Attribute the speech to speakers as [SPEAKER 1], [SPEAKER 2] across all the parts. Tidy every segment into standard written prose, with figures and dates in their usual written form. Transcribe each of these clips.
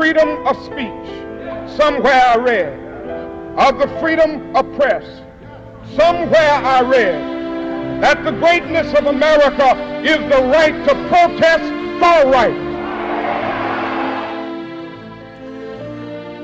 [SPEAKER 1] freedom of speech. Somewhere I read of the freedom of press. Somewhere I read that the greatness of America is the right to protest for right.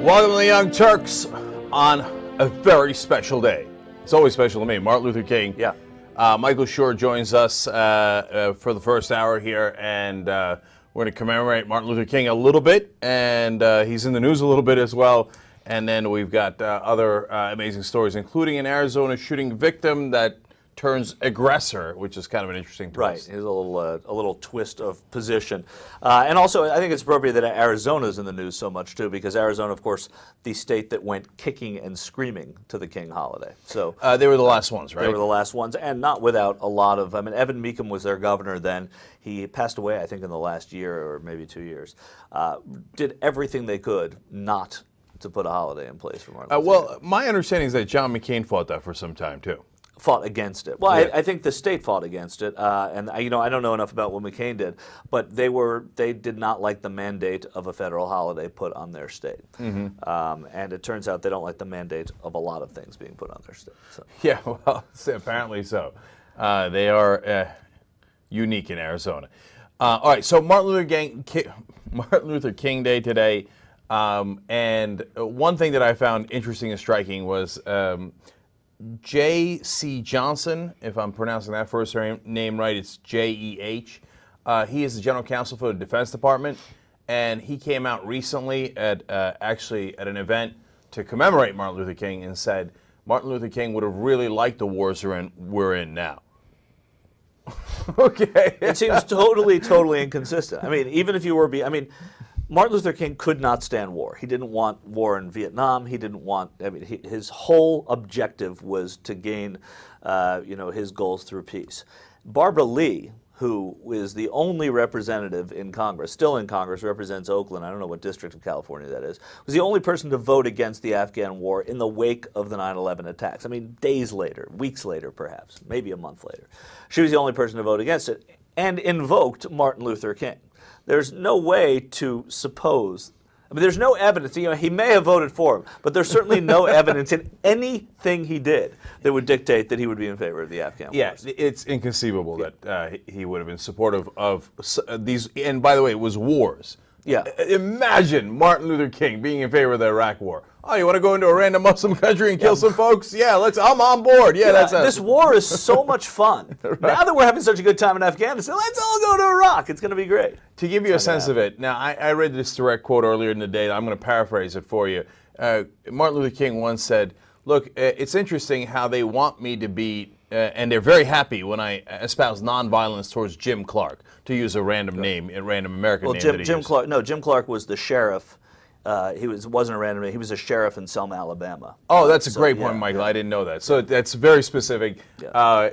[SPEAKER 2] Welcome to the Young Turks on a very special day. It's always special to me. Martin Luther King.
[SPEAKER 3] Yeah.
[SPEAKER 2] Michael Schur joins us for the first hour here, and we're going to commemorate Martin Luther King a little bit, and he's in the news a little bit as well. And then we've got other amazing stories, including an Arizona shooting victim that turns aggressor, which is kind of an interesting twist.
[SPEAKER 3] Right, here's a little twist of position. And also, I think it's appropriate that Arizona's in the news so much, too, because Arizona, of course, the state that went kicking and screaming to the King holiday. So
[SPEAKER 2] they were the last ones, right?
[SPEAKER 3] They were the last ones, and not without a lot of, I mean, Evan Meacham was their governor then. He passed away, I think, in the last year or maybe 2 years. Did everything they could not to put a holiday in place for Martin Luther King.
[SPEAKER 2] Well, my understanding is that John McCain fought that for some time, too.
[SPEAKER 3] Fought against it. Well,
[SPEAKER 2] yeah.
[SPEAKER 3] I think the state fought against it, and I don't know enough about what McCain did, but they did not like the mandate of a federal holiday put on their state, and it turns out they don't like the mandate of a lot of things being put on their state. So.
[SPEAKER 2] Yeah, well, apparently so. They are unique in Arizona. All right, so Martin Luther King Day today, and one thing that I found interesting and striking was. J.C. Johnson, if I'm pronouncing that first name right, it's J-E-H. He is the general counsel for the Defense Department, and he came out recently at an event to commemorate Martin Luther King and said Martin Luther King would have really liked the wars we're in now. Okay.
[SPEAKER 3] It seems totally inconsistent. I mean, even if you were Martin Luther King could not stand war. He didn't want war in Vietnam. He didn't want. His whole objective was to gain, his goals through peace. Barbara Lee, who is the only representative in Congress, still in Congress, represents Oakland. I don't know what district of California that is. Was the only person to vote against the Afghan war in the wake of the 9/11 attacks. I mean, days later, weeks later, perhaps, maybe a month later, she was the only person to vote against it and invoked Martin Luther King. There's no way to suppose. I mean, there's no evidence. He may have voted for him, but there's certainly no evidence in anything he did that would dictate that he would be in favor of the Afghan wars.
[SPEAKER 2] Yeah, it's inconceivable that he would have been supportive of these. And by the way, it was wars.
[SPEAKER 3] Yeah.
[SPEAKER 2] Imagine Martin Luther King being in favor of the Iraq War. Oh, you want to go into a random Muslim country and kill some folks? Yeah, I'm on board. Yeah,
[SPEAKER 3] this war is so much fun. Right. Now that we're having such a good time in Afghanistan, let's all go to Iraq. It's going to be great.
[SPEAKER 2] To give you a sense of it, now I read this direct quote earlier in the day. I'm going to paraphrase it for you. Martin Luther King once said, look, it's interesting how they want me to be, and they're very happy when I espouse nonviolence towards Jim Clark, to use a random name, a random American name.
[SPEAKER 3] Jim Clark was the sheriff. He wasn't a random name. He was a sheriff in Selma, Alabama.
[SPEAKER 2] Oh, that's a great point, Michael. I didn't know that. So that's very specific. Yeah.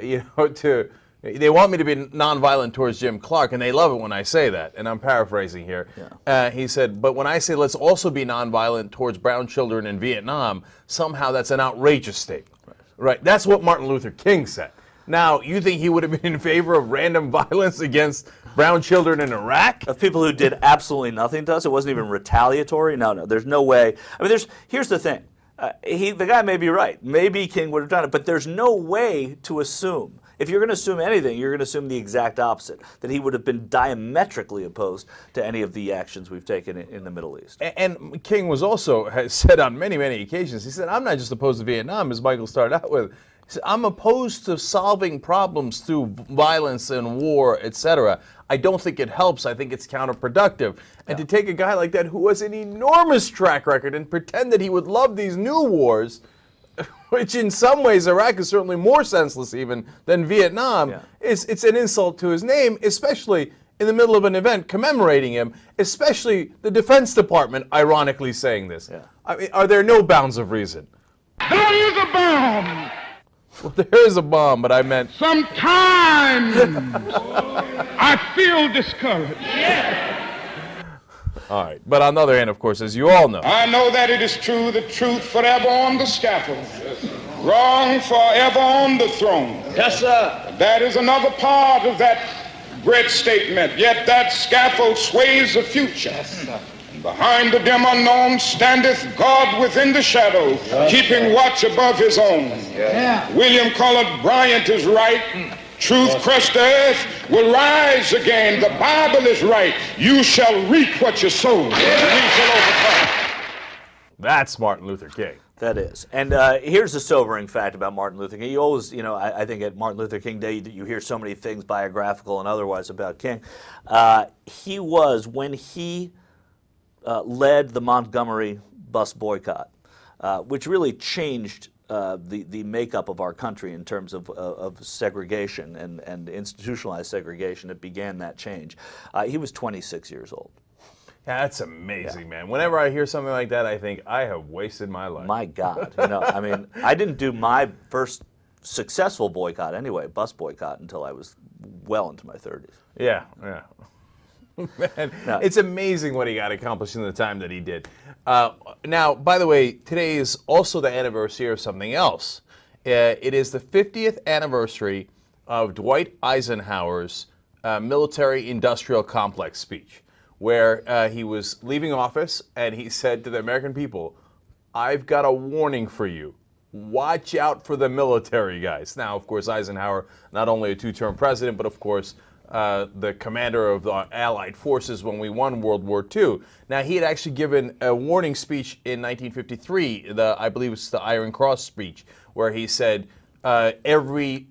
[SPEAKER 2] They want me to be nonviolent towards Jim Clark, and they love it when I say that. And I'm paraphrasing here. Yeah. He said, but when I say let's also be nonviolent towards brown children in Vietnam, somehow that's an outrageous statement. Right? That's what Martin Luther King said. Now, you think he would have been in favor of random violence against brown children in Iraq?
[SPEAKER 3] Of people who did absolutely nothing to us? It wasn't even retaliatory? No, there's no way. I mean, here's the thing. The guy may be right. Maybe King would have done it, but there's no way to assume. If you're going to assume anything, you're going to assume the exact opposite, that he would have been diametrically opposed to any of the actions we've taken in the Middle East.
[SPEAKER 2] And King has said on many, many occasions, he said, I'm not just opposed to Vietnam, as Michael started out with. He said, I'm opposed to solving problems through violence and war, etc. I don't think it helps. I think it's counterproductive. And to take a guy like that who has an enormous track record and pretend that he would love these new wars, which in some ways Iraq is certainly more senseless even than Vietnam, it's an insult to his name, especially in the middle of an event commemorating him, especially the Defense Department ironically saying this. Yeah. I mean, are there no bounds of reason?
[SPEAKER 1] There is a bomb.
[SPEAKER 2] Well, there is a bomb, but I meant...
[SPEAKER 1] Sometimes I feel discouraged.
[SPEAKER 2] All right. But on the other hand, of course, as you all know...
[SPEAKER 1] I know that it is true, the truth forever on the scaffold, wrong forever on the throne.
[SPEAKER 4] Yes, sir.
[SPEAKER 1] That is another part of that great statement. Yet that scaffold sways the future. Yes, sir. Behind the dim unknown standeth God within the shadow, keeping watch above his own. William Cullen Bryant is right. Truth crushed to earth will rise again. The Bible is right. You shall reap what you sow. And we shall overcome.
[SPEAKER 2] That's Martin Luther King.
[SPEAKER 3] That is. And here's the sobering fact about Martin Luther King. You always, I think at Martin Luther King Day, you hear so many things, biographical and otherwise, about King. He was, when he led the Montgomery bus boycott, which really changed the makeup of our country in terms of segregation and institutionalized segregation. It began that change. He was 26 years old.
[SPEAKER 2] Yeah, that's amazing, man. Whenever I hear something like that, I think I have wasted my life.
[SPEAKER 3] My God. I mean, I didn't do my first successful boycott anyway, bus boycott, until I was well into my 30s.
[SPEAKER 2] Yeah. Man,
[SPEAKER 3] no.
[SPEAKER 2] It's amazing what he got accomplished in the time that he did. Now, by the way, today is also the anniversary of something else. It is the 50th anniversary of Dwight Eisenhower's military-industrial complex speech, where he was leaving office and he said to the American people, "I've got a warning for you. Watch out for the military guys." Now, of course, Eisenhower, not only a two-term president, but of course, the commander of the Allied forces when we won World War II. Now, he had actually given a warning speech in 1953, I believe it's the Iron Cross speech, where he said, every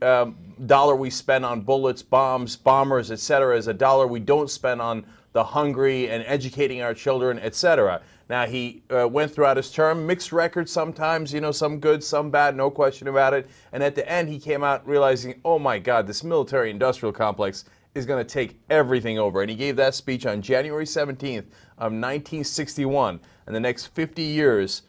[SPEAKER 2] dollar we spend on bullets, bombs, bombers, etc., is a dollar we don't spend on the hungry and educating our children, etc. Now, he went throughout his term, mixed records sometimes, some good, some bad, no question about it. And at the end, he came out realizing, oh my God, this military-industrial complex is going to take everything over. And he gave that speech on January 17th of 1961. And the next 50 years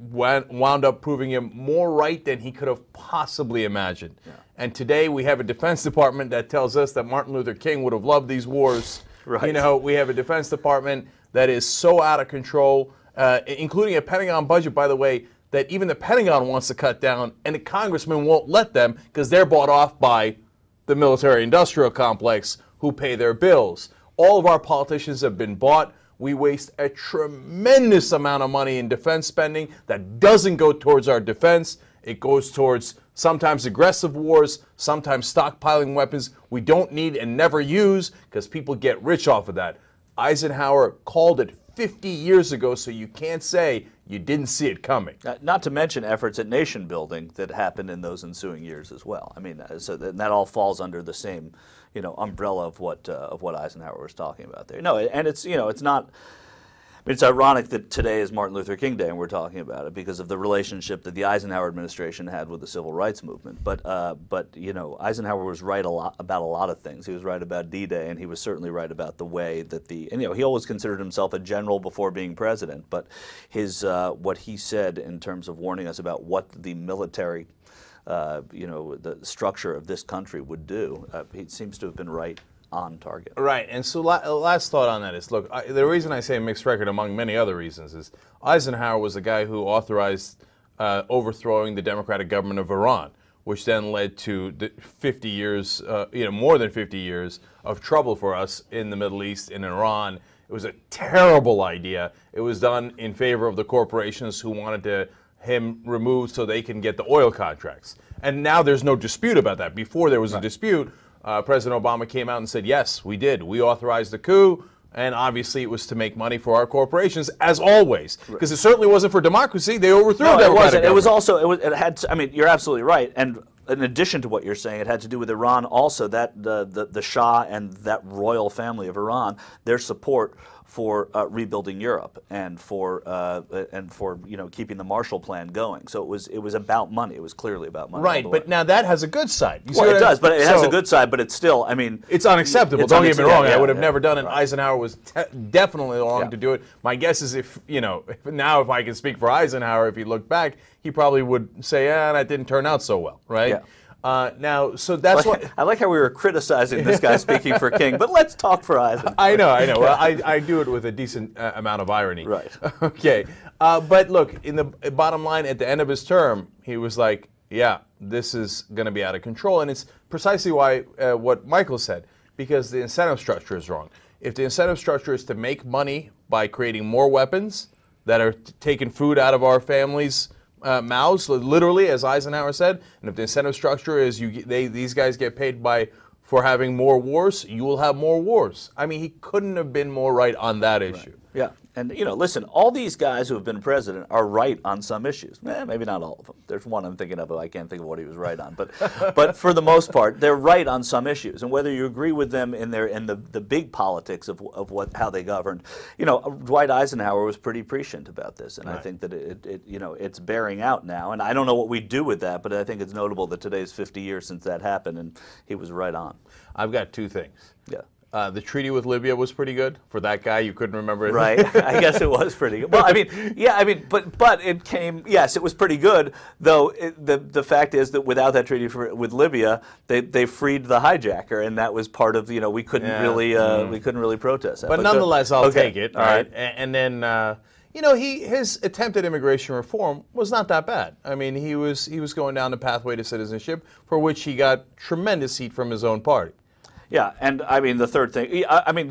[SPEAKER 2] wound up proving him more right than he could have possibly imagined. Yeah. And today we have a Defense Department that tells us that Martin Luther King would have loved these wars. Right. We have a Defense Department that is so out of control, including a Pentagon budget, by the way, that even the Pentagon wants to cut down, and the congressmen won't let them because they're bought off by the military-industrial complex who pay their bills. All of our politicians have been bought. We waste a tremendous amount of money in defense spending that doesn't go towards our defense. It goes towards sometimes aggressive wars, sometimes stockpiling weapons we don't need and never use because people get rich off of that. Eisenhower called it 50 years ago, so you can't say you didn't see it coming.
[SPEAKER 3] Not to mention efforts at nation building that happened in those ensuing years as well. I mean, so that all falls under the same, umbrella of what Eisenhower was talking about there. No, and it's not. It's ironic that today is Martin Luther King Day and we're talking about it because of the relationship that the Eisenhower administration had with the civil rights movement. But Eisenhower was right about a lot of things. He was right about D-Day, and he was certainly right about the way that he always considered himself a general before being president. But his what he said in terms of warning us about what the military, the structure of this country would do, he seems to have been right on target.
[SPEAKER 2] Right, and so last thought on that is, look, the reason I say mixed record among many other reasons is Eisenhower was the guy who authorized overthrowing the democratic government of Iran, which then led to 50 years, more than 50 years of trouble for us in the Middle East, in Iran. It was a terrible idea. It was done in favor of the corporations who wanted him removed so they can get the oil contracts. And now there's no dispute about that. Before there was a dispute, President Obama came out and said, yes, we did. We authorized the coup, and obviously it was to make money for our corporations, as always. Because it certainly wasn't for democracy. They overthrew
[SPEAKER 3] it.
[SPEAKER 2] No, it
[SPEAKER 3] wasn't. It was also, it had to, I mean, you're absolutely right. And in addition to what you're saying, it had to do with Iran also, that the Shah and that royal family of Iran, their support for rebuilding Europe and for keeping the Marshall Plan going. So it was about money. It was clearly about money.
[SPEAKER 2] Right, but now that has a good side.
[SPEAKER 3] Well, it does, but it has a good side. But it's still, I mean,
[SPEAKER 2] it's unacceptable. Don't get me wrong. I would have never done it. Eisenhower was definitely wrong to do it. My guess is if I can speak for Eisenhower, if he looked back, he probably would say, that didn't turn out so well, right? Yeah. Now, so that's what
[SPEAKER 3] I like how we were criticizing this guy speaking for King, but let's talk for Eisenhower.
[SPEAKER 2] I know. Well, I do it with a decent amount of irony.
[SPEAKER 3] Right.
[SPEAKER 2] Okay. But look, in the bottom line, at the end of his term, he was like, yeah, this is going to be out of control. And it's precisely why what Michael said, because the incentive structure is wrong. if the incentive structure is to make money by creating more weapons that are taking food out of our families' mouths, literally, as Eisenhower said, and if the incentive structure is these guys get paid for having more wars, you will have more wars. I mean, he couldn't have been more right on that issue.
[SPEAKER 3] Right. Yeah. And, listen, all these guys who have been president are right on some issues. Maybe not all of them. There's one I'm thinking of, but I can't think of what he was right on. But for the most part, they're right on some issues. And whether you agree with them in the big politics of how they governed, Dwight Eisenhower was pretty prescient about this. And I think that it's bearing out now. And I don't know what we do with that, but I think it's notable that today's 50 years since that happened, and he was right on.
[SPEAKER 2] I've got two things.
[SPEAKER 3] Yeah.
[SPEAKER 2] The treaty with Libya was pretty good for that guy. You couldn't remember it.
[SPEAKER 3] Right. I guess it was pretty good. Well, but it came, yes, it was pretty good, though the fact is that without that treaty with Libya, they freed the hijacker, and that was part of, we couldn't really protest that.
[SPEAKER 2] But nonetheless, I'll take it.
[SPEAKER 3] All right.
[SPEAKER 2] And then, his attempt at immigration reform was not that bad. I mean, he was going down the pathway to citizenship, for which he got tremendous heat from his own party.
[SPEAKER 3] Yeah, and the third thing,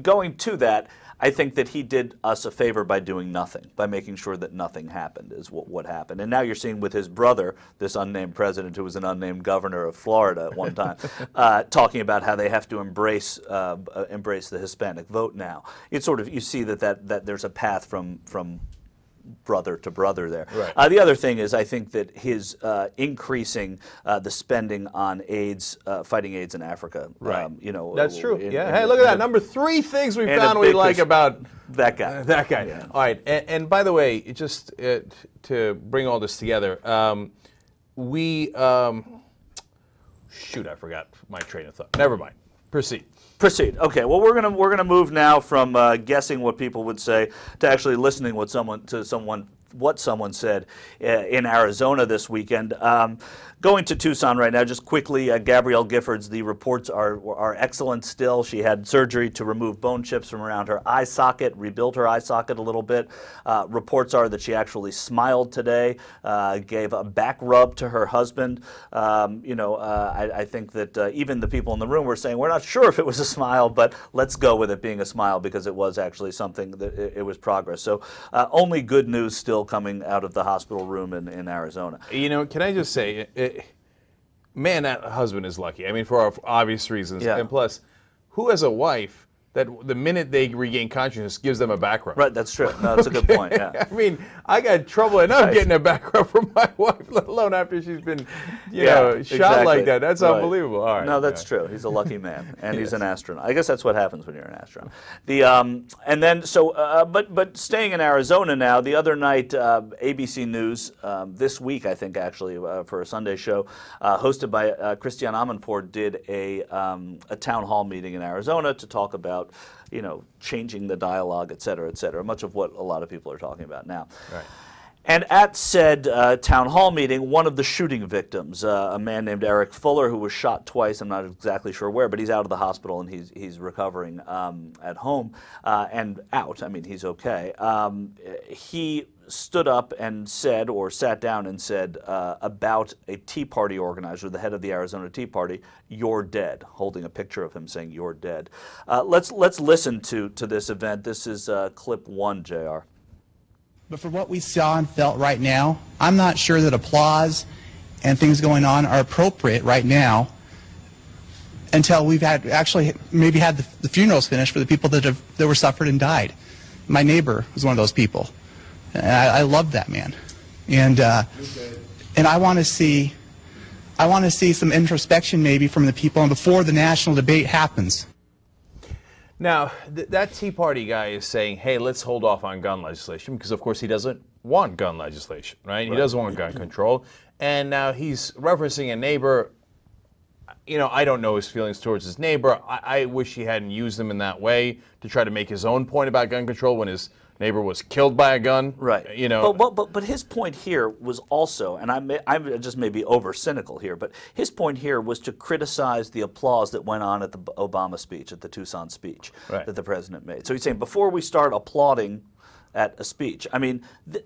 [SPEAKER 3] going to that, I think that he did us a favor by doing nothing, by making sure that nothing happened is what happened. And now you're seeing with his brother, this unnamed president who was an unnamed governor of Florida at one time, talking about how they have to embrace the Hispanic vote now. It's sort of, you see that there's a path from brother to brother there.
[SPEAKER 2] Right.
[SPEAKER 3] The other thing is, I think that his increasing the spending on AIDS, fighting AIDS in Africa.
[SPEAKER 2] Right. That's true. Hey, look at that. Number 3 things we found we like about
[SPEAKER 3] that guy.
[SPEAKER 2] That guy.
[SPEAKER 3] Yeah.
[SPEAKER 2] All right. And by the way, just to bring all this together, shoot, I forgot my train of thought. Never mind. Proceed.
[SPEAKER 3] Okay. Well, we're gonna move now from guessing what people would say to actually listening what someone said in Arizona this weekend. Going to Tucson right now, just quickly, Gabrielle Giffords, the reports are excellent still. She had surgery to remove bone chips from around her eye socket, rebuild her eye socket a little bit. Reports are that she actually smiled today, gave a back rub to her husband. I think that even the people in the room were saying, we're not sure if it was a smile, but let's go with it being a smile because it was actually something that it was progress. So only good news still coming out of the hospital room in Arizona.
[SPEAKER 2] Can I just say, man, that husband is lucky. I mean, for obvious reasons.
[SPEAKER 3] Yeah.
[SPEAKER 2] And plus, who has a wife that the minute they regain consciousness gives them a back rub?
[SPEAKER 3] Right, that's true. No, that's a good point, yeah.
[SPEAKER 2] I mean, I got trouble enough getting a back rub from my wife, let alone after she's been, shot
[SPEAKER 3] exactly.
[SPEAKER 2] like that. That's
[SPEAKER 3] right.
[SPEAKER 2] Unbelievable. All right.
[SPEAKER 3] No, that's true. He's a lucky man, and he's an astronaut. I guess that's what happens when you're an astronaut. But staying in Arizona now, the other night, ABC News, this week, I think, actually, for a Sunday show, hosted by Christiane Amanpour, did a town hall meeting in Arizona to talk about changing the dialogue, et cetera, much of what a lot of people are talking about now.
[SPEAKER 2] Right.
[SPEAKER 3] And at said town hall meeting, one of the shooting victims, a man named Eric Fuller, who was shot twice, I'm not exactly sure where, but he's out of the hospital and he's recovering at home and out. I mean, he's okay. He stood up and said, or sat down and said about a Tea Party organizer, the head of the Arizona Tea Party, "You're dead," holding a picture of him saying, "You're dead." Let's listen to this event. This is clip 1, JR.
[SPEAKER 4] But for what we saw and felt right now, I'm not sure that applause and things going on are appropriate right now until we've actually maybe had the funerals finished for the people that were suffered and died. My neighbor was one of those people. And I love that man, and I want to see some introspection maybe from the people and before the national debate happens.
[SPEAKER 2] Now, that Tea Party guy is saying, hey, let's hold off on gun legislation because, of course, he doesn't want gun legislation, right? He doesn't want gun control. And now he's referencing a neighbor. I don't know his feelings towards his neighbor. I wish he hadn't used them in that way to try to make his own point about gun control when his neighbor was killed by a gun.
[SPEAKER 3] Right. But his point here was also, and I'm just maybe over cynical here, but his point here was to criticize the applause that went on at the Obama speech, at the Tucson speech that the president made. So he's saying before we start applauding at a speech. I mean,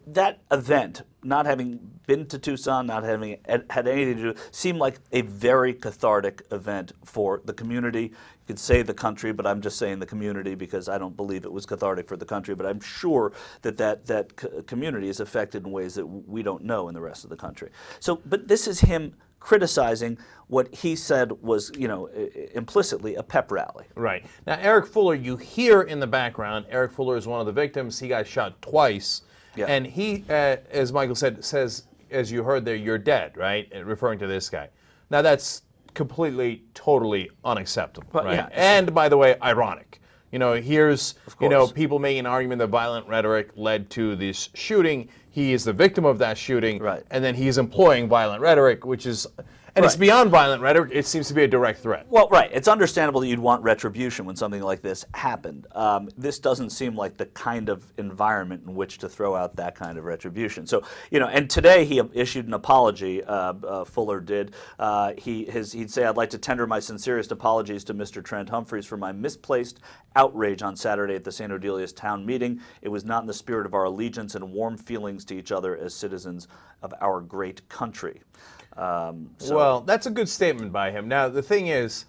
[SPEAKER 3] that event, not having been to Tucson, not having had anything to do, seemed like a very cathartic event for the community. You could say the country, but I'm just saying the community because I don't believe it was cathartic for the country. But I'm sure that community is affected in ways that we don't know in the rest of the country. So, but this is him criticizing what he said was, implicitly a pep rally.
[SPEAKER 2] Right. Now, Eric Fuller, you hear in the background, Eric Fuller is one of the victims. He got shot twice.
[SPEAKER 3] Yeah.
[SPEAKER 2] And he, as Michael says, as you heard there, you're dead, right? Referring to this guy. Now, that's completely, totally unacceptable, right?
[SPEAKER 3] Yeah.
[SPEAKER 2] And, by the way, ironic. Here's,
[SPEAKER 3] course.
[SPEAKER 2] people making an argument that violent rhetoric led to this shooting. He is the victim of that shooting.
[SPEAKER 3] Right.
[SPEAKER 2] And then he's employing violent rhetoric, which is, and it's
[SPEAKER 3] Right.
[SPEAKER 2] beyond violent rhetoric. It seems to be a direct threat.
[SPEAKER 3] Well, right. It's understandable that you'd want retribution when something like this happened. This doesn't seem like the kind of environment in which to throw out that kind of retribution. So, and today he issued an apology, Fuller did. He'd say, I'd like to tender my sincerest apologies to Mr. Trent Humphreys for my misplaced outrage on Saturday at the St. Odelius town meeting. It was not in the spirit of our allegiance and warm feelings to each other as citizens of our great country.
[SPEAKER 2] Well, that's a good statement by him. Now, the thing is,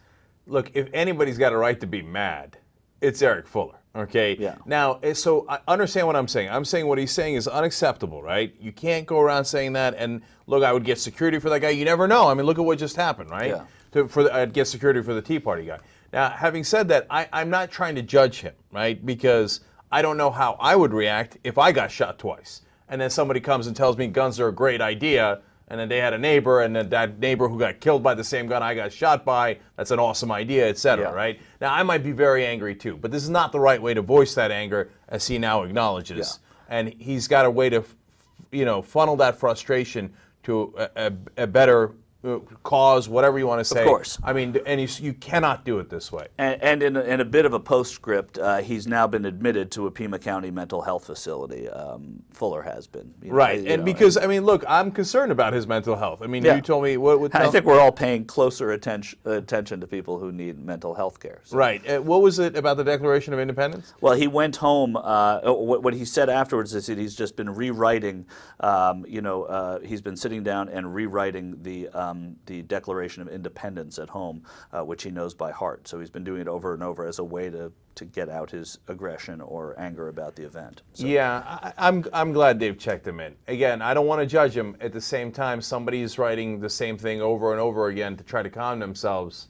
[SPEAKER 2] look, if anybody's got a right to be mad, it's Eric Fuller, okay?
[SPEAKER 3] Yeah.
[SPEAKER 2] Now, so I understand what I'm saying. I'm saying what he's saying is unacceptable, right? You can't go around saying that, and look, I would get security for that guy. You never know. I mean, look at what just happened, right?
[SPEAKER 3] Yeah.
[SPEAKER 2] I'd get security for the Tea Party guy. Now, having said that, I'm not trying to judge him, right? Because I don't know how I would react if I got shot twice. And then somebody comes and tells me guns are a great idea, and then they had a neighbor, and then that neighbor who got killed by the same gun I got shot by, that's an awesome idea, etc.,
[SPEAKER 3] Yeah.
[SPEAKER 2] right? Now, I might be very angry too, but this is not the right way to voice that anger, as he now acknowledges.
[SPEAKER 3] Yeah.
[SPEAKER 2] And he's got a way to, funnel that frustration to a better cause, whatever you want to say.
[SPEAKER 3] Of course.
[SPEAKER 2] I mean, and you cannot do it this way.
[SPEAKER 3] And in a bit of a postscript, he's now been admitted to a Pima County mental health facility. Fuller has been.
[SPEAKER 2] Right, because, I mean, look, I'm concerned about his mental health. I mean,
[SPEAKER 3] Yeah.
[SPEAKER 2] you told me
[SPEAKER 3] I think we're all paying closer attention to people who need mental health care. So.
[SPEAKER 2] Right. What was it about the Declaration of Independence?
[SPEAKER 3] Well, he went home. What he said afterwards is that he's just been rewriting. He's been sitting down and rewriting the Declaration of Independence at home, which he knows by heart. So he's been doing it over and over as a way to get out his aggression or anger about the event. So.
[SPEAKER 2] Yeah, I'm glad they've checked him in. Again, I don't want to judge him. At the same time, somebody's writing the same thing over and over again to try to calm themselves.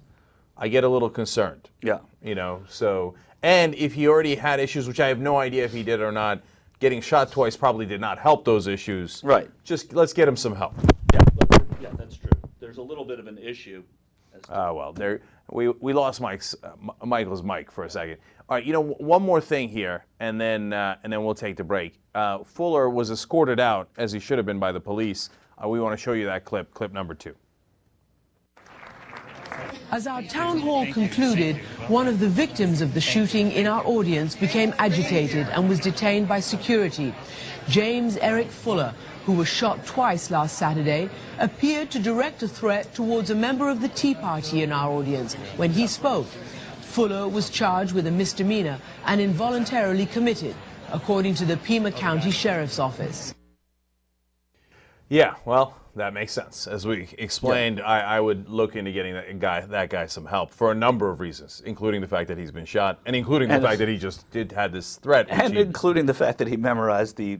[SPEAKER 2] I get a little concerned.
[SPEAKER 3] Yeah.
[SPEAKER 2] So, and if he already had issues, which I have no idea if he did or not, getting shot twice probably did not help those issues.
[SPEAKER 3] Right.
[SPEAKER 2] Just let's get him some help.
[SPEAKER 3] Yeah, that's true. There's a little bit of an issue.
[SPEAKER 2] Well, we lost Michael's mic for a second. All right, one more thing here, and then we'll take the break. Fuller was escorted out, as he should have been, by the police. We want to show you that clip number 2.
[SPEAKER 5] As our town hall concluded, one of the victims of the shooting in our audience became agitated and was detained by security. James Eric Fuller, who was shot twice last Saturday, appeared to direct a threat towards a member of the Tea Party in our audience. When he spoke, Fuller was charged with a misdemeanor and involuntarily committed, according to the Pima County Sheriff's Office.
[SPEAKER 2] Yeah, well, that makes sense. As we explained, yeah. I would look into getting that guy some help for a number of reasons, including the fact that he's been shot, and including the fact that he just had this threat.
[SPEAKER 3] And including the fact that he memorized the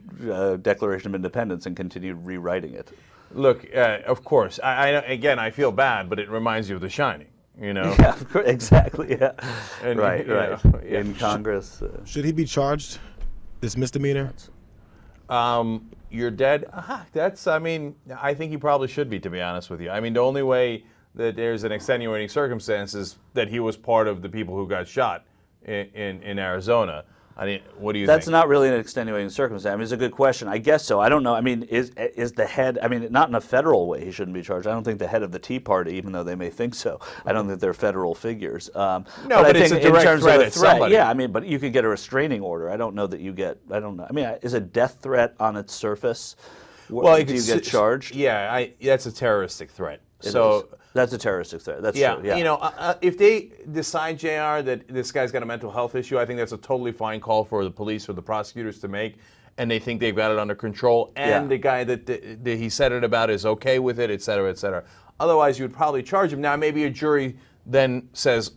[SPEAKER 3] Declaration of Independence and continued rewriting it.
[SPEAKER 2] Look, of course, I feel bad, but it reminds you of The Shining.
[SPEAKER 3] Yeah, exactly. Yeah,
[SPEAKER 2] and,
[SPEAKER 3] right.
[SPEAKER 2] Yeah.
[SPEAKER 3] In Congress.
[SPEAKER 6] Should he be charged? This misdemeanor?
[SPEAKER 2] You're dead. I think he probably should be, to be honest with you. I mean, the only way that there's an extenuating circumstance is that he was part of the people who got shot in Arizona. I mean, what do you think?
[SPEAKER 3] That's not really an extenuating circumstance. I mean, it's a good question. I guess so. I don't know. I mean, is the head, I mean, not in a federal way he shouldn't be charged. I don't think the head of the Tea Party, even though they may think so, I don't think they're federal figures.
[SPEAKER 2] No, but it's a direct threat at somebody.
[SPEAKER 3] Yeah, I mean, but you could get a restraining order. I don't know that you get, I don't know. I mean, is a death threat on its surface, do you get charged?
[SPEAKER 2] Yeah, that's a terroristic threat.
[SPEAKER 3] That's a terroristic threat. That's
[SPEAKER 2] true.
[SPEAKER 3] Yeah.
[SPEAKER 2] If they decide, JR, that this guy's got a mental health issue, I think that's a totally fine call for the police or the prosecutors to make. and they think they've got it under control, and the guy that he said it about is okay with it, et cetera, et cetera. Otherwise, you would probably charge him. Now, maybe a jury then says,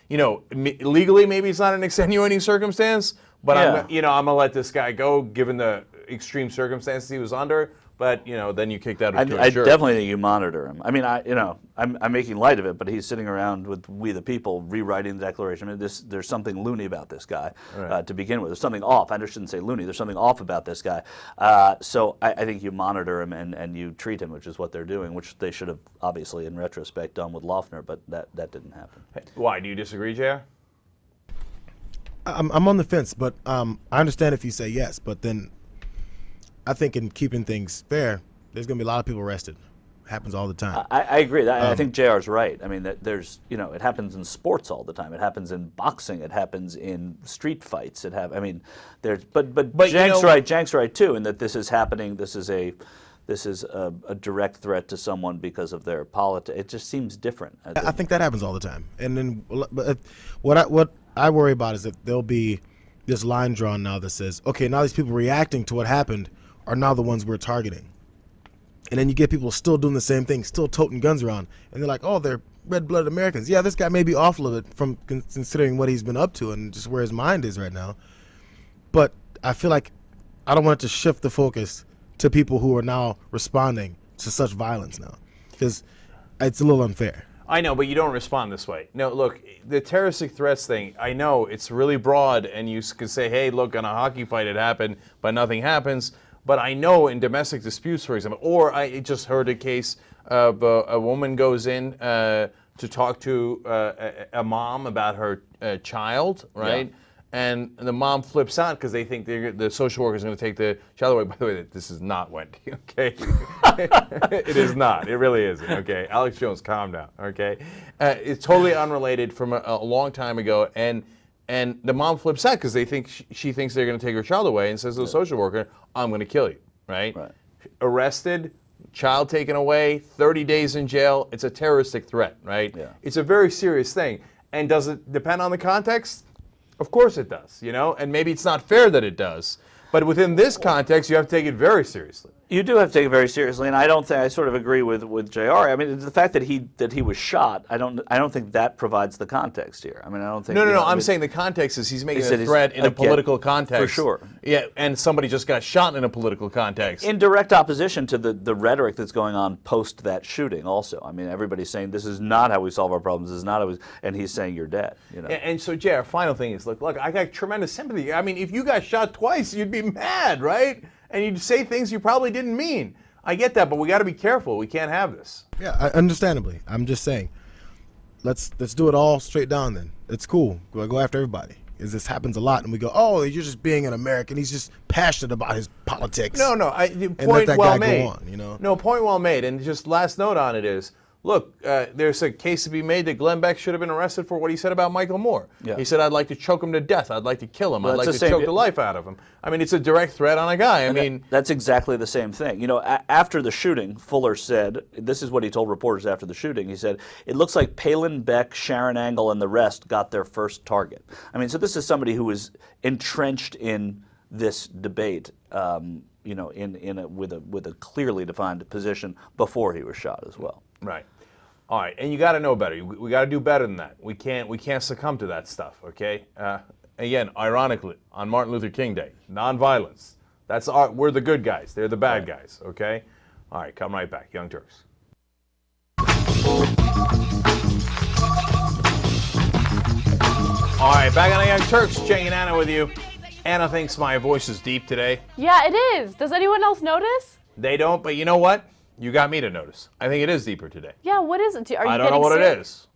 [SPEAKER 2] you know, legally maybe it's not an extenuating circumstance, but I'm going to let this guy go given the extreme circumstances he was under. But, you know, then you kick that to a jury.
[SPEAKER 3] I definitely think you monitor him. I mean, I'm making light of it, but he's sitting around with we the people rewriting the Declaration. I mean, there's something loony about this guy to begin with. There's something off. I shouldn't say loony. There's something off about this guy. So I think you monitor him and you treat him, which is what they're doing, which they should have obviously in retrospect done with Loeffner, but that didn't happen.
[SPEAKER 2] Why? Do you disagree, JR?
[SPEAKER 6] I'm on the fence, but I understand if you say yes, but then I think in keeping things fair, there's going to be a lot of people arrested. It happens all the time.
[SPEAKER 3] I agree. I think JR's right. I mean, there's, you know, it happens in sports all the time. It happens in boxing. It happens in street fights. I mean, there's, but Jank's right. Jank's right too, in that this is happening. This is a direct threat to someone because of their politics. It just seems different.
[SPEAKER 6] I think that happens all the time. And then what I worry about is that there'll be this line drawn now that says, okay, now these people reacting to what happened are now the ones we're targeting. And then you get people still doing the same thing, still toting guns around. And they're like, oh, they're red-blooded Americans. Yeah, this guy may be off a little bit from considering what he's been up to and just where his mind is right now. But I feel like I don't want it to shift the focus to people who are now responding to such violence now. Because it's a little unfair.
[SPEAKER 2] I know, but you don't respond this way. No, look, the terroristic threats thing, I know it's really broad, and you could say, hey, look, on a hockey fight it happened, but nothing happens. But I know in domestic disputes, for example, or I just heard a case of a woman goes in to talk to a mom about her child, right? Yeah. And the mom flips out because they think the social worker is going to take the child away. By the way, this is not Wendy, okay? It is not. It really isn't, okay? Alex Jones, calm down, okay? It's totally unrelated from a long time ago, and the mom flips out because they think she thinks they're going to take her child away and says to the social worker, I'm going to kill you, right? Arrested, child taken away, 30 days in jail. It's a terroristic threat, right? Yeah. It's a very serious thing. And does it depend on the context? Of course it does, you know? And maybe it's not fair that it does. But within this context, you have to take it very seriously.
[SPEAKER 3] You do have to take it very seriously, and I don't think I sort of agree with JR. I mean, the fact that he was shot, I don't think that provides the context here. I mean, I don't think.
[SPEAKER 2] No. I'm saying the context is he's making a threat in a political context.
[SPEAKER 3] For sure.
[SPEAKER 2] Yeah, and somebody just got shot in a political context.
[SPEAKER 3] In direct opposition to the rhetoric that's going on post that shooting. Also, I mean, everybody's saying this is not how we solve our problems. This is not how we, and he's saying you're dead. You know.
[SPEAKER 2] And so, JR, final thing is, look, I got tremendous sympathy. I mean, if you got shot twice, you'd be mad, right? And you'd say things you probably didn't mean. I get that, but we got to be careful. We can't have this.
[SPEAKER 6] Yeah, understandably. I'm just saying, let's do it all straight down then. It's cool. Go after everybody. Because this happens a lot, and we go, oh, you're just being an American. He's just passionate about his politics.
[SPEAKER 2] No, point well made. Go on, you know? No, point well made. And just last note on it is, look, there's a case to be made that Glenn Beck should have been arrested for what he said about Michael Moore. Yeah. He said, I'd like to choke him to death. I'd like to kill him. Well, I'd like to choke the life out of him. I mean, it's a direct threat on a guy. I mean,
[SPEAKER 3] that's exactly the same thing. You know, after the shooting, Fuller said, this is what he told reporters after the shooting. He said, it looks like Palin, Beck, Sharon Angle, and the rest got their first target. I mean, so this is somebody who was entrenched in this debate, you know, with a clearly defined position before he was shot as well.
[SPEAKER 2] Right. All right, and you got to know better. We got to do better than that. We can't succumb to that stuff. Okay. Again, ironically, on Martin Luther King Day, nonviolence. We're the good guys. They're the bad guys. Okay. All right, come right back, Young Turks. All right, back on the Young Turks. Jay and Anna with you. Anna thinks my voice is deep today.
[SPEAKER 7] Yeah, it is. Does anyone else notice?
[SPEAKER 2] They don't, but you know what? You got me to notice. I think it is deeper today.
[SPEAKER 7] Yeah, what is it?
[SPEAKER 2] I don't know what it is.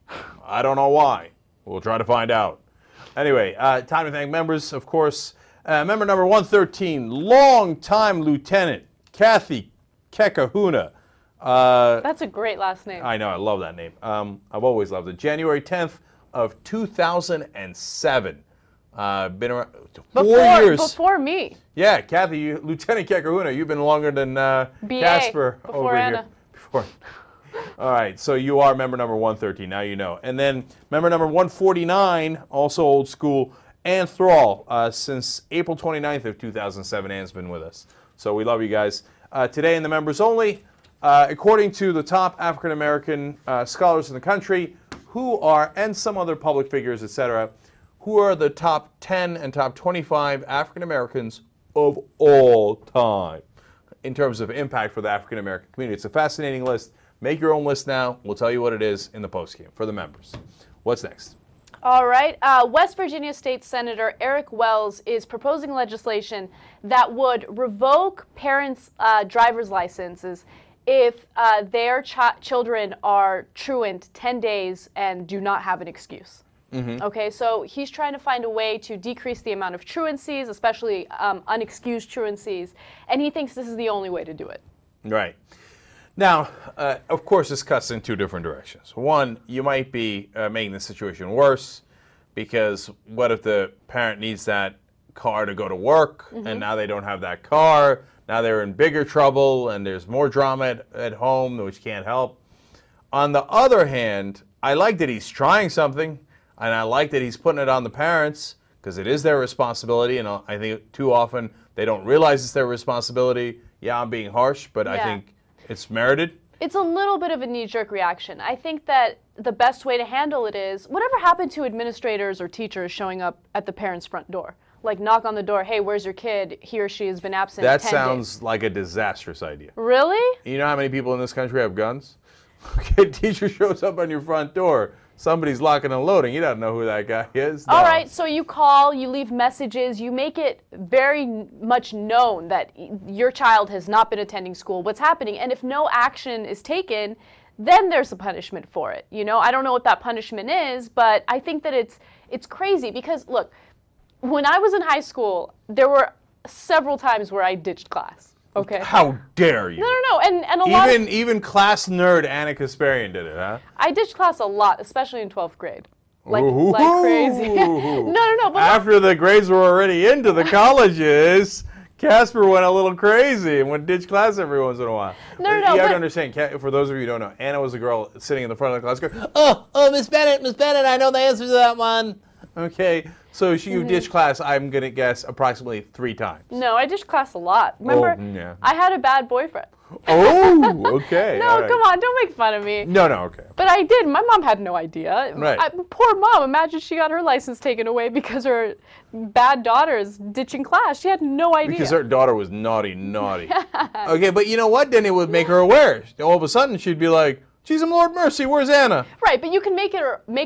[SPEAKER 2] I don't know why. We'll try to find out. Anyway, time to thank members, of course. Member number 113, longtime Lieutenant Kathy Kekahuna.
[SPEAKER 7] That's a great last name.
[SPEAKER 2] I know, I love that name. I've always loved it. January 10th of 2007. Been around 4 years.
[SPEAKER 7] Before me.
[SPEAKER 2] Yeah, Kathy, Lieutenant Kekahuna, you've been longer than Casper over
[SPEAKER 7] Anna.
[SPEAKER 2] here. Before. All right, so you are member number 113, now you know. And then member number 149, also old school, Ann Thrall, since April 29th of 2007, Ann's been with us. So we love you guys. Today in the members only, according to the top African-American scholars in the country, who are, and some other public figures, etc., who are the top 10 and top 25 African-Americans of all time in terms of impact for the African-American community. It's a fascinating list. Make your own list now. We'll tell you what it is in the postgame for the members. What's next?
[SPEAKER 7] All right. West Virginia State Senator Eric Wells is proposing legislation that would revoke parents' driver's licenses if their children are truant 10 days and do not have an excuse. Okay, so he's trying to find a way to decrease the amount of truancies, especially unexcused truancies, and he thinks this is the only way to do it.
[SPEAKER 2] Right. Now, of course, this cuts in two different directions. One, you might be making the situation worse, because what if the parent needs that car to go to work, and now they don't have that car, now they're in bigger trouble, and there's more drama at home, which can't help. On the other hand, I like that he's trying something, and I like that he's putting it on the parents, because it is their responsibility, and I think too often they don't realize it's their responsibility. Yeah, I'm being harsh, but I think it's merited.
[SPEAKER 7] It's a little bit of a knee-jerk reaction. I think that the best way to handle it is, whatever happened to administrators or teachers showing up at the parent's front door? Like, knock on the door, hey, where's your kid? He or she has been absent 10 days.
[SPEAKER 2] That sounds like a disastrous idea.
[SPEAKER 7] Really?
[SPEAKER 2] You know how many people in this country have guns? Okay, teacher shows up on your front door. Somebody's locking and loading. You don't know who that guy is. No.
[SPEAKER 7] All right, so you call, you leave messages, you make it very much known that your child has not been attending school, what's happening, and if no action is taken, then there's a punishment for it. You know, I don't know what that punishment is, but I think that it's crazy because, look, when I was in high school, there were several times where I ditched class. Okay.
[SPEAKER 2] How dare you?
[SPEAKER 7] No, and a lot of,
[SPEAKER 2] even class nerd Anna Kasparian did it, huh?
[SPEAKER 7] I ditched class a lot, especially in 12th grade. Like crazy. No. But
[SPEAKER 2] after the grades were already into the colleges, Casper went a little crazy and would ditch class every once in a while.
[SPEAKER 7] No.
[SPEAKER 2] You have to understand, for those of you who don't know, Anna was a girl sitting in the front of the class going, oh, Miss Bennett, I know the answer to that one. Okay, so you ditched class, I'm going to guess, approximately 3 times.
[SPEAKER 7] No, I ditched class a lot. Remember, I had a bad boyfriend.
[SPEAKER 2] Oh, okay.
[SPEAKER 7] No, come on, don't make fun of me.
[SPEAKER 2] No, okay.
[SPEAKER 7] But I did. My mom had no idea.
[SPEAKER 2] Right.
[SPEAKER 7] Poor mom. Imagine she got her license taken away because her bad daughter is ditching class. She had no idea.
[SPEAKER 2] Because her daughter was naughty. Okay, but you know what? Then it would make her aware. All of a sudden, she'd be like, "She's in Lord Mercy. Where's Anna?"
[SPEAKER 7] Right, but you can make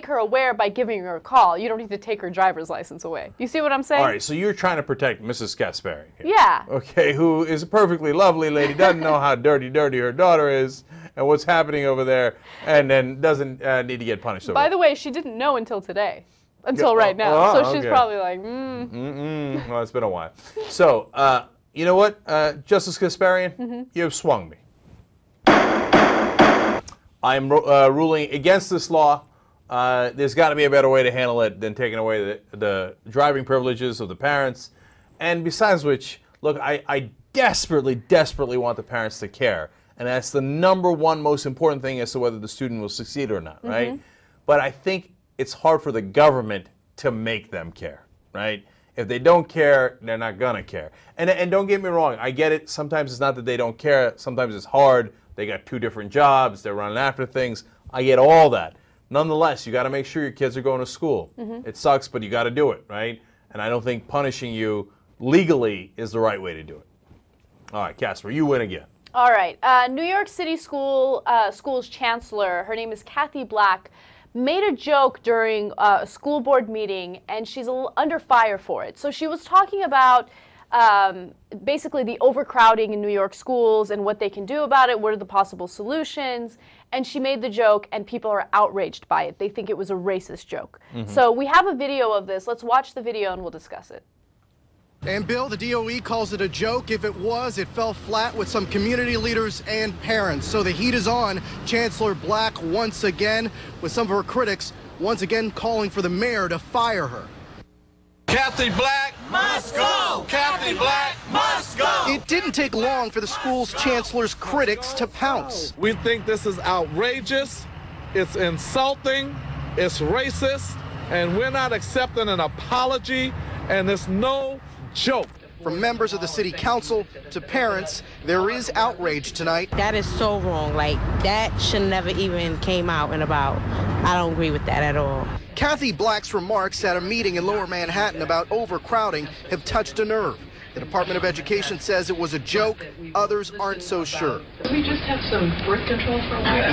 [SPEAKER 7] her aware by giving her a call. You don't need to take her driver's license away. You see what I'm saying?
[SPEAKER 2] All right, so you're trying to protect Mrs. Kaspari.
[SPEAKER 7] Yeah.
[SPEAKER 2] Okay, who is a perfectly lovely lady, doesn't know how dirty her daughter is, and what's happening over there, and then doesn't need to get punished over
[SPEAKER 7] By the way, she didn't know until today. Until right now. So she's probably like,
[SPEAKER 2] Well, it's been a while. So, you know what, Justice Kasparian? You have swung me. I'm ruling against this law. There's got to be a better way to handle it than taking away the driving privileges of the parents. And besides which, look, I desperately want the parents to care. And that's the #1 most important thing as to whether the student will succeed or not, right? But I think it's hard for the government to make them care, right? If they don't care, they're not going to care. And don't get me wrong, I get it. Sometimes it's not that they don't care. Sometimes it's hard. They got 2 different jobs. They're running after things. I get all that. Nonetheless, you got to make sure your kids are going to school. It sucks, but you got to do it, right? And I don't think punishing you legally is the right way to do it. All right, Casper, you win again.
[SPEAKER 7] All right. New York City school's chancellor, her name is Kathy Black, made a joke during a school board meeting, and she's a little under fire for it. So she was talking about basically the overcrowding in New York schools and what they can do about it, what are the possible solutions, and she made the joke, and people are outraged by it. They think it was a racist joke. So we have a video of this. Let's watch the video and we'll discuss it.
[SPEAKER 8] And Bill, the DOE calls it a joke. If it was, it fell flat with some community leaders and parents. So the heat is on. Chancellor Black once again, with some of her critics, once again calling for the mayor to fire her.
[SPEAKER 9] Kathy Black must go! Kathy Black must go!
[SPEAKER 8] It didn't take long for the school's chancellor's critics to pounce.
[SPEAKER 9] We think this is outrageous, it's insulting, it's racist, and we're not accepting an apology, and it's no joke.
[SPEAKER 8] From members of the city council to parents, there is outrage tonight.
[SPEAKER 10] That is so wrong. Like, that should never even came out and about. I don't agree with that at all.
[SPEAKER 8] Kathy Black's remarks at a meeting in Lower Manhattan about overcrowding have touched a nerve. The Department of Education says it was a joke. Others aren't so sure.
[SPEAKER 11] Can we just have some birth control for a while?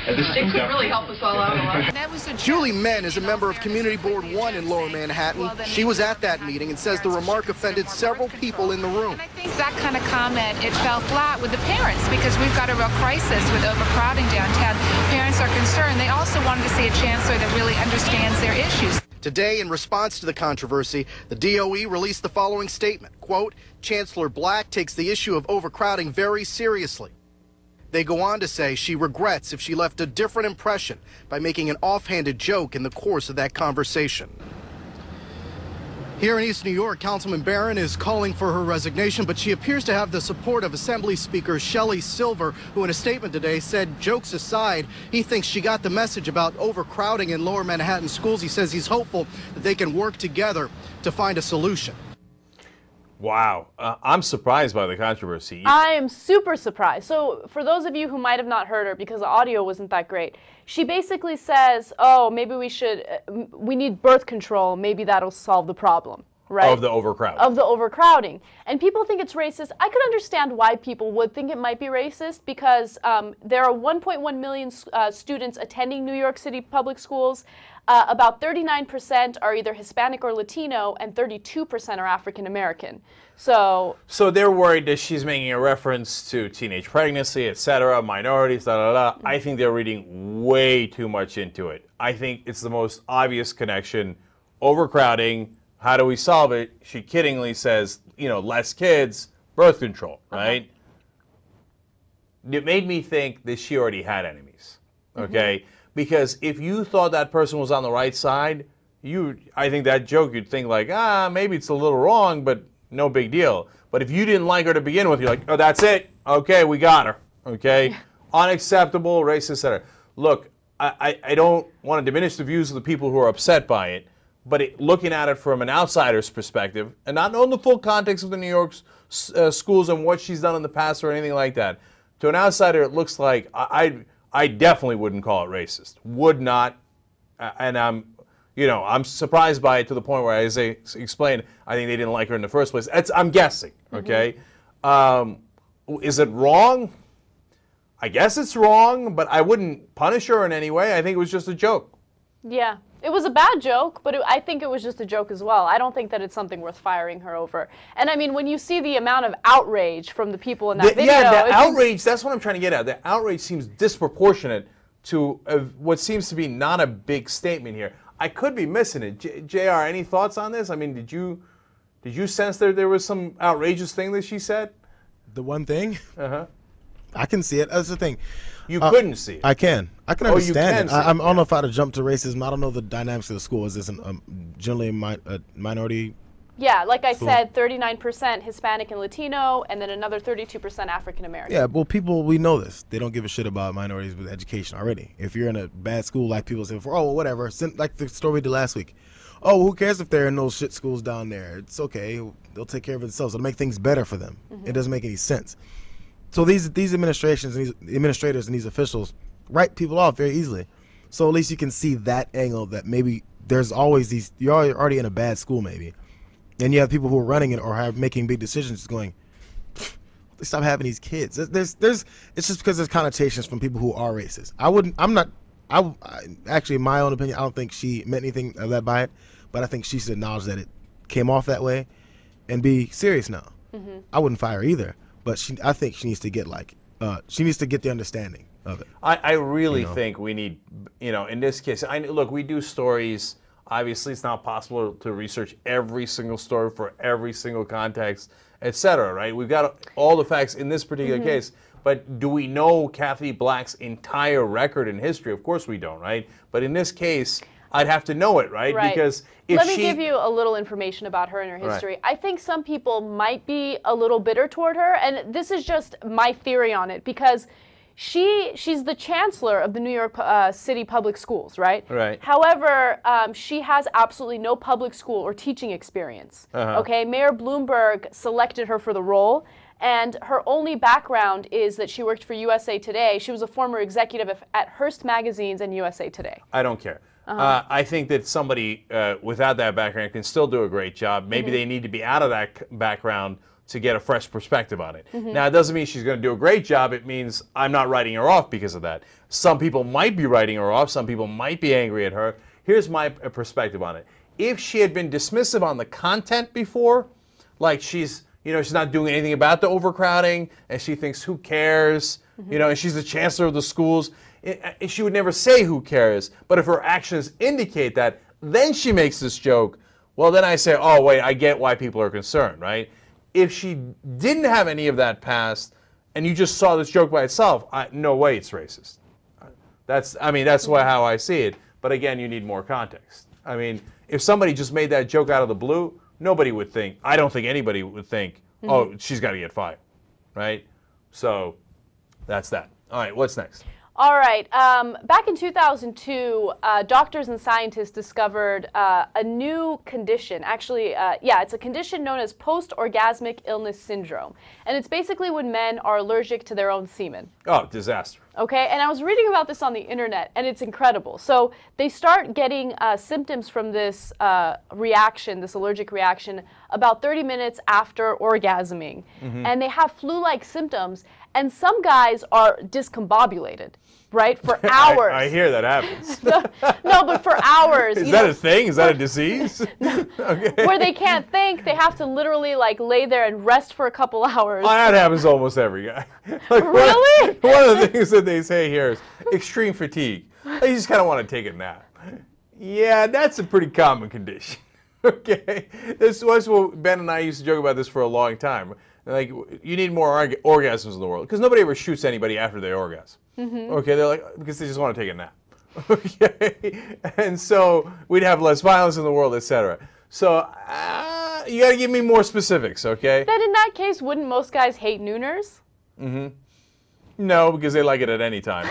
[SPEAKER 11] It could really help us all out a lot.
[SPEAKER 8] Julie Menn is a member of Community Board 1 in Lower Manhattan. She was at that meeting and says the remark offended several people in the room.
[SPEAKER 12] And I think that kind of comment, it fell flat with the parents because we've got a real crisis with overcrowding downtown. Parents are concerned. They also wanted to see a chancellor that really understands their issues.
[SPEAKER 8] Today, in response to the controversy, the DOE released the following statement, quote, Chancellor Black takes the issue of overcrowding very seriously. They go on to say she regrets if she left a different impression by making an offhanded joke in the course of that conversation. Here in East New York, Councilman Barron is calling for her resignation, but she appears to have the support of Assembly Speaker Shelley Silver, who in a statement today said, jokes aside, he thinks she got the message about overcrowding in Lower Manhattan schools. He says he's hopeful that they can work together to find a solution.
[SPEAKER 2] Wow. I'm surprised by the controversy.
[SPEAKER 7] I am super surprised. So for those of you who might have not heard her because the audio wasn't that great, she basically says, oh, maybe we need birth control. Maybe that'll solve the problem, right?
[SPEAKER 2] Of the overcrowding.
[SPEAKER 7] Of the overcrowding. And people think it's racist. I could understand why people would think it might be racist because there are 1.1 million students attending New York City public schools. About 39% are either Hispanic or Latino, and 32% are African American. So
[SPEAKER 2] they're worried that she's making a reference to teenage pregnancy, etc., minorities, da da da. I think they're reading way too much into it. I think it's the most obvious connection. Overcrowding, how do we solve it? She kiddingly says, less kids, birth control, right? It made me think that she already had enemies, okay? Mm-hmm. Because if you thought that person was on the right side, I think that joke, you'd think like, maybe it's a little wrong, but no big deal. But if you didn't like her to begin with, you're like, oh, that's it. Okay, we got her. Okay? Unacceptable, racist, etc. Look, I don't want to diminish the views of the people who are upset by it, but looking at it from an outsider's perspective, and not knowing the full context of the New York schools and what she's done in the past or anything like that, to an outsider, it looks like I definitely wouldn't call it racist. Would not, and I'm surprised by it to the point where, as I explained, I think they didn't like her in the first place. I'm guessing, okay? Mm-hmm. Is it wrong? I guess it's wrong, but I wouldn't punish her in any way. I think it was just a joke.
[SPEAKER 7] Yeah, it was a bad joke, but I think it was just a joke as well. I don't think that it's something worth firing her over. And I mean, when you see the amount of outrage from the people in that video.
[SPEAKER 2] Yeah, the outrage, that's what I'm trying to get at. The outrage seems disproportionate to what seems to be not a big statement here. I could be missing it. JR, any thoughts on this? I mean, did you sense there was some outrageous thing that she said?
[SPEAKER 6] The one thing?
[SPEAKER 2] Uh-huh.
[SPEAKER 6] I can see it. That's the thing.
[SPEAKER 2] You couldn't see it.
[SPEAKER 6] I can understand it. I don't know if I'd have jumped to racism. I don't know the dynamics of the school. Is this generally a minority?
[SPEAKER 7] Yeah, like I said, 39% Hispanic and Latino, and then another 32% African American.
[SPEAKER 6] Yeah, well, we know this. They don't give a shit about minorities with education already. If you're in a bad school, like people say, whatever, like the story we did last week. Oh, who cares if they're in those shit schools down there? It's okay. They'll take care of themselves. It'll make things better for them. Mm-hmm. It doesn't make any sense. So these administrations, these administrators and these officials write people off very easily. So at least you can see that angle that maybe there's always you're already in a bad school maybe. And you have people who are running it or making big decisions going, stop having these kids. It's just because there's connotations from people who are racist. Actually, in my own opinion, I don't think she meant anything of that by it, but I think she should acknowledge that it came off that way and be serious now. Mm-hmm. I wouldn't fire her either. But I think she needs to get the understanding of it.
[SPEAKER 2] I really think we need, in this case, look, we do stories. Obviously, it's not possible to research every single story for every single context, et cetera, right? We've got all the facts in this particular case. But do we know Kathy Black's entire record and history? Of course we don't, right? But in this case, I'd have to know it, right? Because
[SPEAKER 7] let me give you a little information about her and her history. Right. I think some people might be a little bitter toward her, and this is just my theory on it, because She's the chancellor of the New York City Public Schools, right?
[SPEAKER 2] Right.
[SPEAKER 7] However, she has absolutely no public school or teaching experience. Okay, Mayor Bloomberg selected her for the role, and her only background is that she worked for USA Today. She was a former executive at Hearst Magazines and USA Today.
[SPEAKER 2] I don't care. I think that somebody without that background can still do a great job. Maybe they need to be out of that background to get a fresh perspective on it. Now, it doesn't mean she's going to do a great job. It means I'm not writing her off because of that. Some people might be writing her off. Some people might be angry at her. Here's my perspective on it. If she had been dismissive on the content before, like she's not doing anything about the overcrowding, and she thinks, who cares? And she's the chancellor of the schools. She would never say who cares. But if her actions indicate that, then she makes this joke. Well, then I say, oh, wait, I get why people are concerned, right? If she didn't have any of that past, and you just saw this joke by itself, no way it's racist. That's how I see it. But again, you need more context. I mean, if somebody just made that joke out of the blue, nobody would think, I don't think anybody would think, oh, she's got to get fired, right? So that's that. All right, what's next?
[SPEAKER 7] All right. Back in 2002, doctors and scientists discovered a new condition. Actually, it's a condition known as post-orgasmic illness syndrome. And it's basically when men are allergic to their own semen.
[SPEAKER 2] Oh, disaster.
[SPEAKER 7] Okay, and I was reading about this on the internet, and it's incredible. So they start getting symptoms from this reaction, this allergic reaction, about 30 minutes after orgasming. And they have flu-like symptoms, and some guys are discombobulated, right, for hours.
[SPEAKER 2] I hear that happens.
[SPEAKER 7] No, but for hours.
[SPEAKER 2] Is that a thing? Is that a disease? Okay.
[SPEAKER 7] Where they can't think, they have to literally lay there and rest for a couple hours.
[SPEAKER 2] That happens to almost every guy.
[SPEAKER 7] Really?
[SPEAKER 2] One of the things that they say here is extreme fatigue. You just kind of want to take a nap. Yeah, that's a pretty common condition. Okay, this was what Ben and I used to joke about this for a long time. Like, you need more orgasms in the world because nobody ever shoots anybody after they orgasm. Okay, they're like, because they just want to take a nap. Okay, and so we'd have less violence in the world, etc. So you got to give me more specifics, okay?
[SPEAKER 7] Then in that case, wouldn't most guys hate nooners?
[SPEAKER 2] No, because they like it at any time,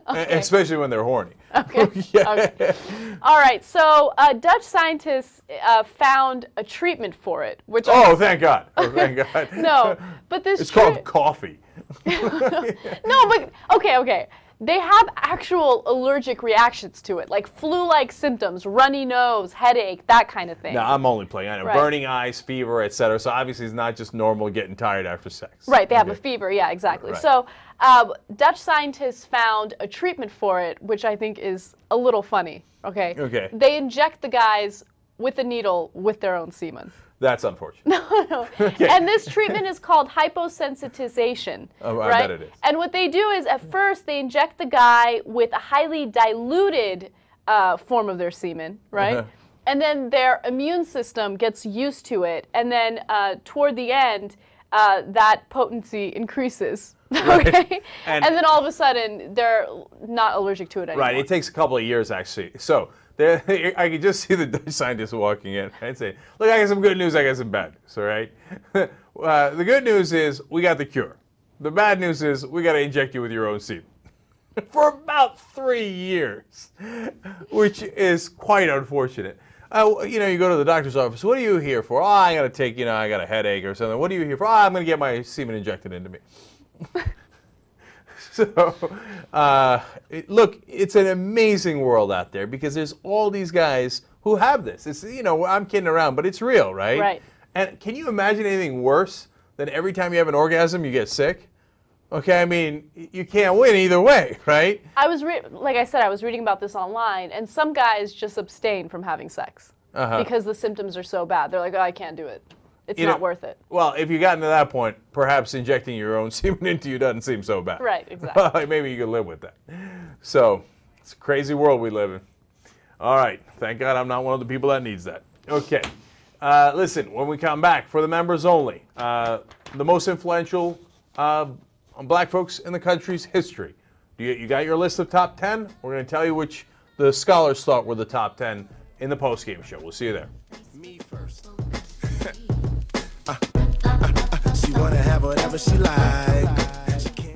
[SPEAKER 2] especially when they're horny.
[SPEAKER 7] Okay. All right. So Dutch scientists found a treatment for it, which
[SPEAKER 2] thank God. Oh, thank God.
[SPEAKER 7] No, but this
[SPEAKER 2] it's called coffee.
[SPEAKER 7] No, but okay. They have actual allergic reactions to it, like flu-like symptoms, runny nose, headache, that kind of thing.
[SPEAKER 2] No, I'm only playing. I know, burning eyes, fever, etc. So obviously, it's not just normal getting tired after sex.
[SPEAKER 7] Right. They have a fever. Yeah, exactly.
[SPEAKER 2] Right.
[SPEAKER 7] So Dutch scientists found a treatment for it, which I think is a little funny. Okay.
[SPEAKER 2] Okay.
[SPEAKER 7] They inject the guys with a needle with their own semen.
[SPEAKER 2] That's unfortunate.
[SPEAKER 7] No. Okay. And this treatment is called hyposensitization.
[SPEAKER 2] Oh,
[SPEAKER 7] right?
[SPEAKER 2] I bet it is.
[SPEAKER 7] And what they do is, at first, they inject the guy with a highly diluted form of their semen, right? And then their immune system gets used to it. And then toward the end, that potency increases.
[SPEAKER 2] Right.
[SPEAKER 7] Okay? And then all of a sudden, they're not allergic to it anymore.
[SPEAKER 2] Right. It takes a couple of years, actually. So I could just see the Dutch scientists walking in and say, look, I got some good news, I got some bad news, all right? The good news is we got the cure. The bad news is we got to inject you with your own semen. For about 3 years, which is quite unfortunate. You go to the doctor's office, what are you here for? Oh, I got to take, I got a headache or something. What are you here for? Oh, I'm going to get my semen injected into me. So, look, it's an amazing world out there because there's all these guys who have this. It's, I'm kidding around, but it's real, right?
[SPEAKER 7] Right.
[SPEAKER 2] And can you imagine anything worse than every time you have an orgasm, you get sick? Okay, I mean, you can't win either way, right?
[SPEAKER 7] Like I said, I was reading about this online, and some guys just abstain from having sex because the symptoms are so bad. They're like, oh, I can't do it. It's not worth it.
[SPEAKER 2] Well, if you gotten to that point, perhaps injecting your own semen into you doesn't seem so bad.
[SPEAKER 7] Right, exactly.
[SPEAKER 2] Maybe you can live with that. So, it's a crazy world we live in. All right, thank God I'm not one of the people that needs that. Okay, listen, when we come back, for the members only, the most influential black folks in the country's history. You got your list of top 10? We're going to tell you which the scholars thought were the top 10 in the post-game show. We'll see you there.
[SPEAKER 13] Me first. She wanna have whatever she like.